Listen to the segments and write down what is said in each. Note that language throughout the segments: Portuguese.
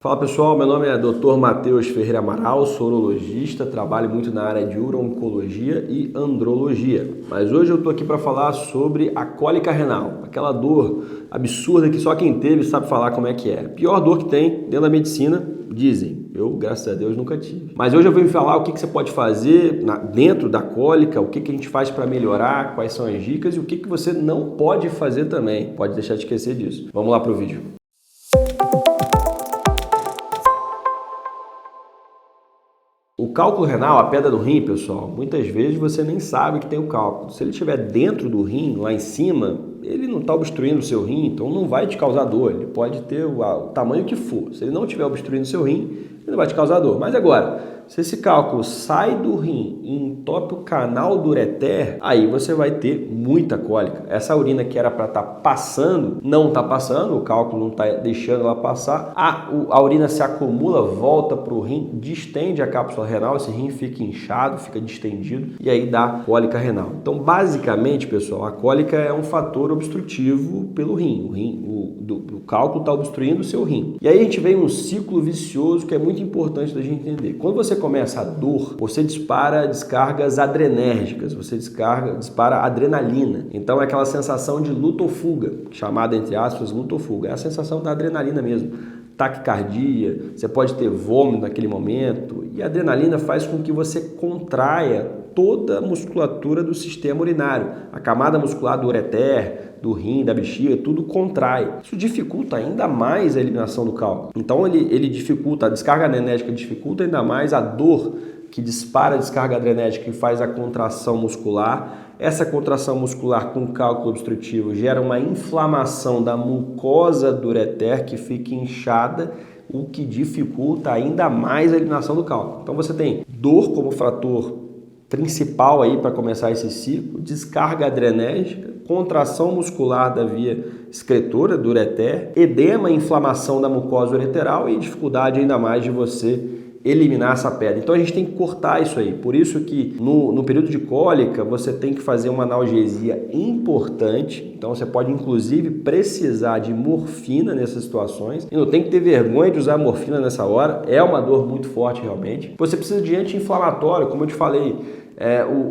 Fala pessoal, meu nome é Dr. Matheus Ferreira Amaral, sou urologista, trabalho muito na área de uro-oncologia e andrologia. Mas hoje eu estou aqui para falar sobre a cólica renal, aquela dor absurda que só quem teve sabe falar como é que é. Pior dor que tem dentro da medicina, dizem. Eu, graças a Deus, nunca tive. Mas hoje eu vou falar o que você pode fazer dentro da cólica, o que a gente faz para melhorar, quais são as dicas e o que você não pode fazer também. Pode deixar de esquecer disso. Vamos lá para o vídeo. O cálculo renal, a pedra do rim, pessoal, muitas vezes você nem sabe que tem o cálculo. Se ele estiver dentro do rim, lá em cima, ele não está obstruindo o seu rim, então não vai te causar dor. Ele pode ter o tamanho que for. Se ele não estiver obstruindo o seu rim, ele não vai te causar dor. Mas agora, se esse cálculo sai do rim e entope o canal do ureter, aí você vai ter muita cólica. Essa urina que era para estar passando, não está passando, o cálculo não está deixando ela passar. A urina se acumula, volta para o rim, distende a cápsula renal, esse rim fica inchado, fica distendido e aí dá cólica renal. Então, basicamente, pessoal, a cólica é um fator obstrutivo pelo rim. O cálculo está obstruindo o seu rim. E aí a gente vem um ciclo vicioso que é muito importante da gente entender. Quando você começa a dor, você dispara descargas adrenérgicas, você dispara adrenalina. Então é aquela sensação de luta ou fuga, chamada entre aspas luta ou fuga. É a sensação da adrenalina mesmo. Taquicardia, você pode ter vômito naquele momento e a adrenalina faz com que você contraia toda a musculatura do sistema urinário. A camada muscular do ureter, do rim, da bexiga, tudo contrai. Isso dificulta ainda mais a eliminação do cálculo. Então ele dificulta, a descarga adrenérgica dificulta ainda mais a dor que dispara a descarga adrenérgica e faz a contração muscular. Essa contração muscular com cálculo obstrutivo gera uma inflamação da mucosa do ureter que fica inchada, o que dificulta ainda mais a eliminação do cálculo. Então você tem dor como fator principal aí para começar esse ciclo, descarga adrenérgica, contração muscular da via excretora do ureter, edema, inflamação da mucosa ureteral e dificuldade ainda mais de você eliminar essa pedra. Então a gente tem que cortar isso aí. Por isso que no período de cólica você tem que fazer uma analgesia importante. Então você pode inclusive precisar de morfina nessas situações. E não tem que ter vergonha de usar morfina nessa hora. É uma dor muito forte realmente. Você precisa de anti-inflamatório, como eu te falei.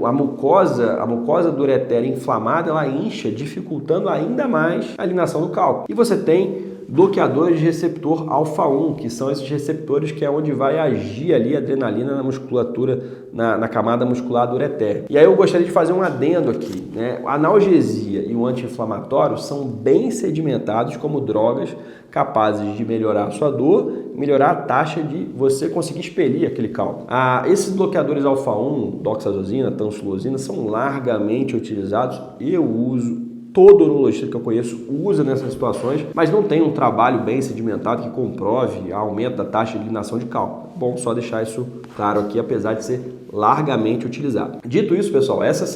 A mucosa do ureter inflamada, ela incha, dificultando ainda mais a eliminação do cálculo. E você tem bloqueadores de receptor alfa-1, que são esses receptores que é onde vai agir ali a adrenalina na musculatura, na camada muscular do ureter. E aí eu gostaria de fazer um adendo aqui, né? A analgesia e o anti-inflamatório são bem sedimentados como drogas capazes de melhorar a sua dor e melhorar a taxa de você conseguir expelir aquele cálculo. Esses bloqueadores alfa-1, doxazosina, tansulosina, são largamente utilizados. Eu uso. Todo urologista que eu conheço usa nessas situações, mas não tem um trabalho bem sedimentado que comprove aumento da taxa de eliminação de cálculo. Bom, só deixar isso claro aqui, apesar de ser largamente utilizado. Dito isso, pessoal, esses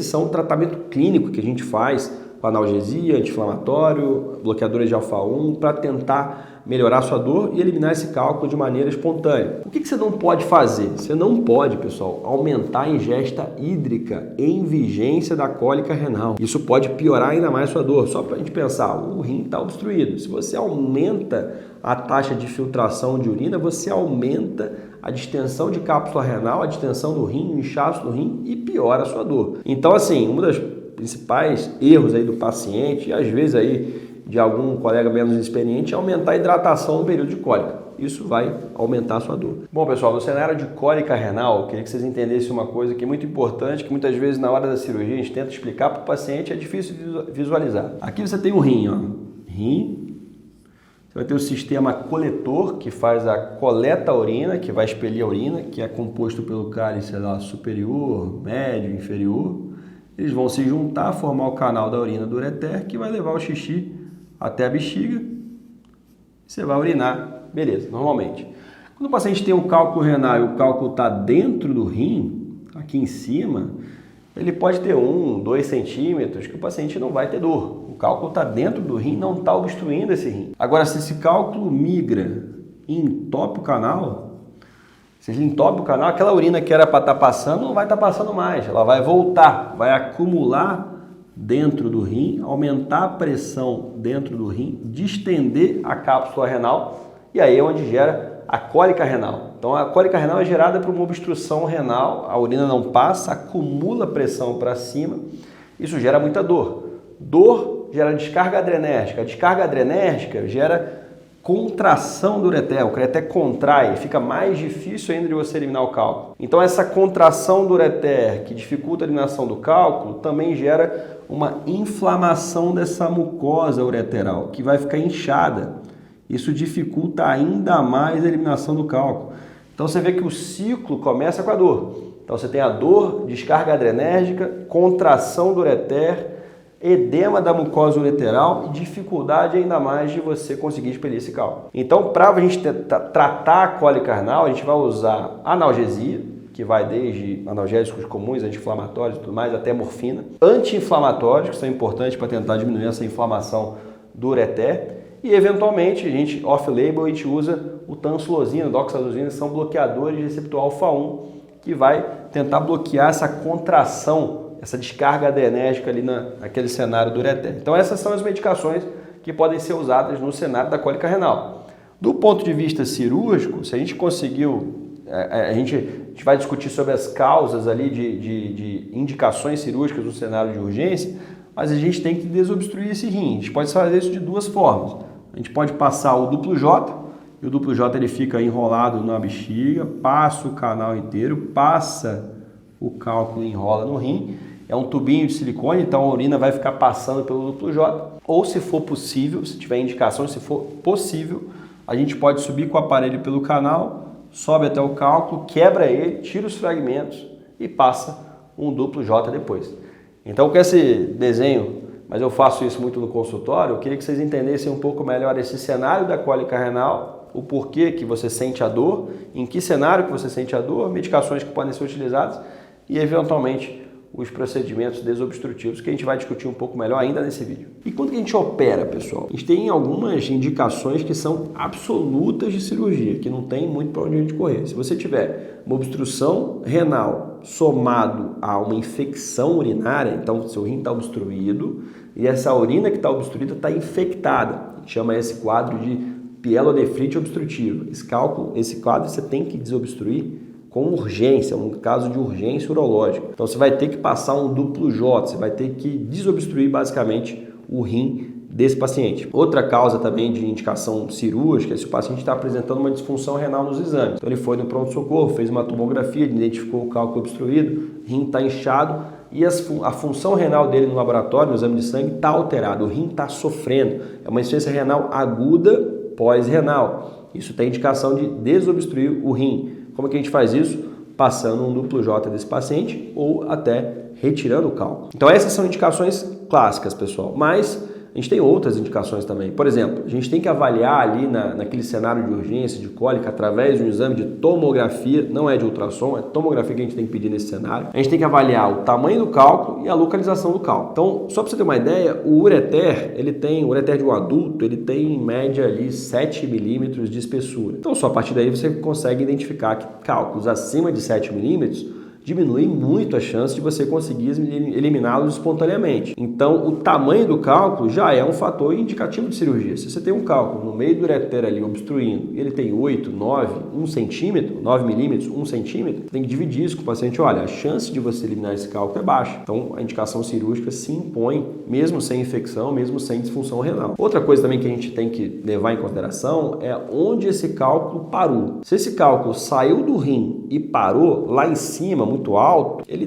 são o tratamento clínico que a gente faz com analgesia, anti-inflamatório, bloqueadores de alfa-1, para tentar melhorar a sua dor e eliminar esse cálculo de maneira espontânea. O que você não pode fazer? Você não pode, pessoal, aumentar a ingesta hídrica em vigência da cólica renal. Isso pode piorar ainda mais a sua dor. Só para a gente pensar, o rim está obstruído. Se você aumenta a taxa de filtração de urina, você aumenta a distensão de cápsula renal, a distensão do rim, o inchaço do rim e piora a sua dor. Então, assim, uma das principais erros aí do paciente e às vezes aí de algum colega menos experiente é aumentar a hidratação no período de cólica. Isso vai aumentar a sua dor. Bom, pessoal, no cenário de cólica renal, eu queria que vocês entendessem uma coisa que é muito importante, que muitas vezes na hora da cirurgia a gente tenta explicar para o paciente, é difícil visualizar. Aqui você tem um rim, ó. Rim. Você vai ter o sistema coletor, que faz a coleta da urina, que vai expelir a urina, que é composto pelo cálice superior, médio, inferior. Eles vão se juntar, formar o canal da urina do ureter, que vai levar o xixi até a bexiga. Você vai urinar, beleza, normalmente. Quando o paciente tem um cálculo renal e o cálculo está dentro do rim, aqui em cima, ele pode ter 2 centímetros, que o paciente não vai ter dor. O cálculo está dentro do rim, não está obstruindo esse rim. Agora, se esse cálculo migra e entope o canal, se ele entope o canal, aquela urina que era para estar passando não vai estar passando mais. Ela vai voltar, vai acumular dentro do rim, aumentar a pressão dentro do rim, distender a cápsula renal e aí é onde gera a cólica renal. Então a cólica renal é gerada por uma obstrução renal, a urina não passa, acumula pressão para cima, isso gera muita dor. Dor gera descarga adrenérgica, a descarga adrenérgica gera contração do ureter, o ureter contrai, fica mais difícil ainda de você eliminar o cálculo. Então essa contração do ureter que dificulta a eliminação do cálculo também gera uma inflamação dessa mucosa ureteral, que vai ficar inchada. Isso dificulta ainda mais a eliminação do cálculo. Então você vê que o ciclo começa com a dor. Então você tem a dor, descarga adrenérgica, contração do ureter, edema da mucosa ureteral e dificuldade ainda mais de você conseguir expelir esse cálculo. Então, para a gente tratar a cólica renal, a gente vai usar analgesia, que vai desde analgésicos comuns, anti-inflamatórios e tudo mais, até morfina. Anti-inflamatórios, que são importantes para tentar diminuir essa inflamação do ureter. E, eventualmente, a gente, off-label, a gente usa o tansulosina, doxazosina, que são bloqueadores de receptor alfa-1, que vai tentar bloquear essa contração, essa descarga adrenérgica ali naquele cenário do ureter. Então essas são as medicações que podem ser usadas no cenário da cólica renal. Do ponto de vista cirúrgico, se a gente conseguiu, a gente vai discutir sobre as causas ali de indicações cirúrgicas no cenário de urgência, mas a gente tem que desobstruir esse rim. A gente pode fazer isso de duas formas. A gente pode passar o duplo J, e o duplo J ele fica enrolado na bexiga, passa o canal inteiro, passa o cálculo e enrola no rim. É um tubinho de silicone, então a urina vai ficar passando pelo duplo J. Ou se for possível, se tiver indicação, se for possível, a gente pode subir com o aparelho pelo canal, sobe até o cálculo, quebra ele, tira os fragmentos e passa um duplo J depois. Então com esse desenho, mas eu faço isso muito no consultório, eu queria que vocês entendessem um pouco melhor esse cenário da cólica renal, o porquê que você sente a dor, em que cenário que você sente a dor, medicações que podem ser utilizadas e eventualmente os procedimentos desobstrutivos, que a gente vai discutir um pouco melhor ainda nesse vídeo. E quando que a gente opera, pessoal? A gente tem algumas indicações que são absolutas de cirurgia, que não tem muito para onde a gente correr. Se você tiver uma obstrução renal somado a uma infecção urinária, então seu rim está obstruído e essa urina que está obstruída está infectada. A gente chama esse quadro de pielonefrite obstrutiva. Esse quadro você tem que desobstruir com urgência, um caso de urgência urológica. Então você vai ter que passar um duplo J, você vai ter que desobstruir basicamente o rim desse paciente. Outra causa também de indicação cirúrgica é se o paciente está apresentando uma disfunção renal nos exames. Então ele foi no pronto-socorro, fez uma tomografia, identificou o cálculo obstruído, o rim está inchado e a função renal dele no laboratório, no exame de sangue, está alterada, o rim está sofrendo. É uma insuficiência renal aguda pós-renal. Isso tem indicação de desobstruir o rim. Como é que a gente faz isso? Passando um duplo J desse paciente ou até retirando o cálculo. Então essas são indicações clássicas, pessoal, mas a gente tem outras indicações também. Por exemplo, a gente tem que avaliar ali naquele cenário de urgência, de cólica, através de um exame de tomografia, não é de ultrassom, é tomografia que a gente tem que pedir nesse cenário. A gente tem que avaliar o tamanho do cálculo e a localização do cálculo. Então, só para você ter uma ideia, o ureter de um adulto, ele tem em média ali 7 milímetros de espessura. Então, só a partir daí você consegue identificar que cálculos acima de 7 milímetros diminui muito a chance de você conseguir eliminá-los espontaneamente. Então, o tamanho do cálculo já é um fator indicativo de cirurgia. Se você tem um cálculo no meio do ureter ali obstruindo, e ele tem 8, 9, 1 centímetro, 9 milímetros, 1 centímetro, tem que dividir isso com o paciente. Olha, a chance de você eliminar esse cálculo é baixa. Então, a indicação cirúrgica se impõe, mesmo sem infecção, mesmo sem disfunção renal. Outra coisa também que a gente tem que levar em consideração é onde esse cálculo parou. Se esse cálculo saiu do rim e parou lá em cima, muito alto, ele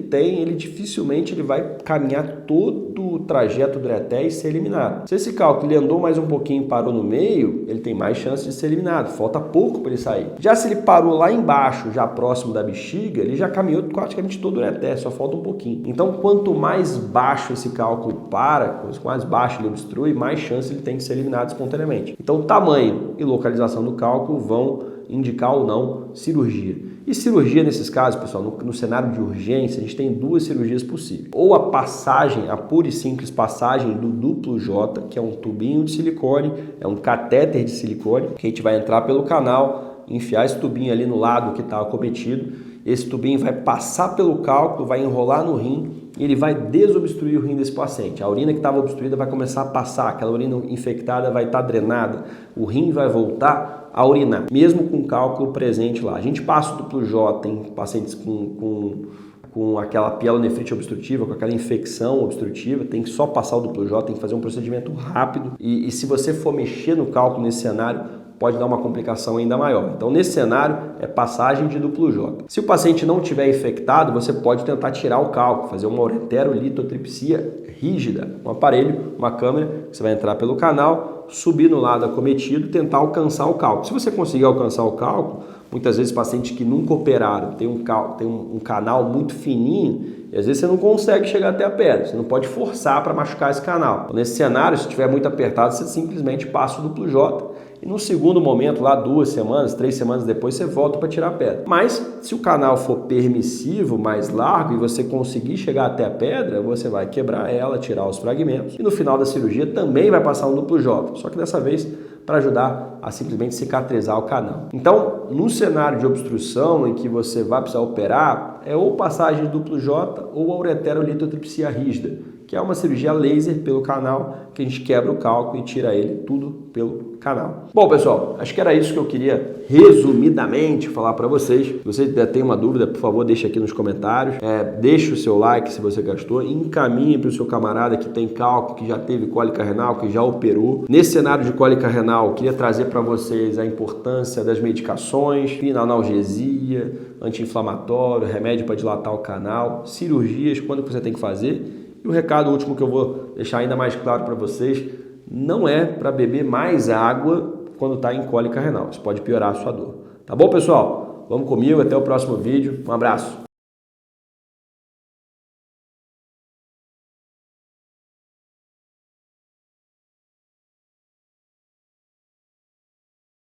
dificilmente vai caminhar todo o trajeto do ureter e ser eliminado. Se esse cálculo ele andou mais um pouquinho e parou no meio, ele tem mais chance de ser eliminado, falta pouco para ele sair. Já se ele parou lá embaixo, já próximo da bexiga, ele já caminhou praticamente todo o ureter, só falta um pouquinho. Então, quanto mais baixo esse cálculo para, quanto mais baixo ele obstrui, mais chance ele tem de ser eliminado espontaneamente. Então, o tamanho e localização do cálculo vão indicar ou não cirurgia. E cirurgia nesses casos, pessoal, no cenário de urgência, a gente tem duas cirurgias possíveis. Ou a passagem, a pura e simples passagem do duplo J, que é um tubinho de silicone, é um catéter de silicone, que a gente vai entrar pelo canal, enfiar esse tubinho ali no lado que está acometido. Esse tubinho vai passar pelo cálculo, vai enrolar no rim e ele vai desobstruir o rim desse paciente. A urina que estava obstruída vai começar a passar, aquela urina infectada vai estar drenada, o rim vai voltar a urinar, mesmo com cálculo presente lá. A gente passa o duplo J em pacientes com aquela pielonefrite obstrutiva, com aquela infecção obstrutiva, tem que só passar o duplo J, tem que fazer um procedimento rápido e se você for mexer no cálculo nesse cenário, pode dar uma complicação ainda maior. Então, nesse cenário, é passagem de duplo J. Se o paciente não estiver infectado, você pode tentar tirar o cálculo, fazer uma ureterolitotripsia rígida, um aparelho, uma câmera, que você vai entrar pelo canal, subir no lado acometido e tentar alcançar o cálculo. Se você conseguir alcançar o cálculo, muitas vezes pacientes que nunca operaram, tem um canal muito fininho, e às vezes você não consegue chegar até a pedra, você não pode forçar para machucar esse canal. Então, nesse cenário, se estiver muito apertado, você simplesmente passa o duplo J e no segundo momento, lá 2 semanas, 3 semanas depois, você volta para tirar a pedra. Mas se o canal for permissivo, mais largo, e você conseguir chegar até a pedra, você vai quebrar ela, tirar os fragmentos. E no final da cirurgia também vai passar um duplo J, só que dessa vez para ajudar a simplesmente cicatrizar o canal. Então, no cenário de obstrução em que você vai precisar operar, é ou passagem de duplo J ou a ureterolitotripsia rígida, que é uma cirurgia laser pelo canal, que a gente quebra o cálculo e tira ele tudo pelo canal. Bom, pessoal, acho que era isso que eu queria resumidamente falar para vocês. Se você tem uma dúvida, por favor, deixe aqui nos comentários. Deixe o seu like se você gostou. Encaminhe para o seu camarada que tem cálculo, que já teve cólica renal, que já operou. Nesse cenário de cólica renal, eu queria trazer para vocês a importância das medicações, analgesia, anti-inflamatório, remédio para dilatar o canal, cirurgias, quando você tem que fazer. E o recado último que eu vou deixar ainda mais claro para vocês, não é para beber mais água quando está em cólica renal. Isso pode piorar a sua dor. Tá bom, pessoal? Vamos comigo, até o próximo vídeo. Um abraço.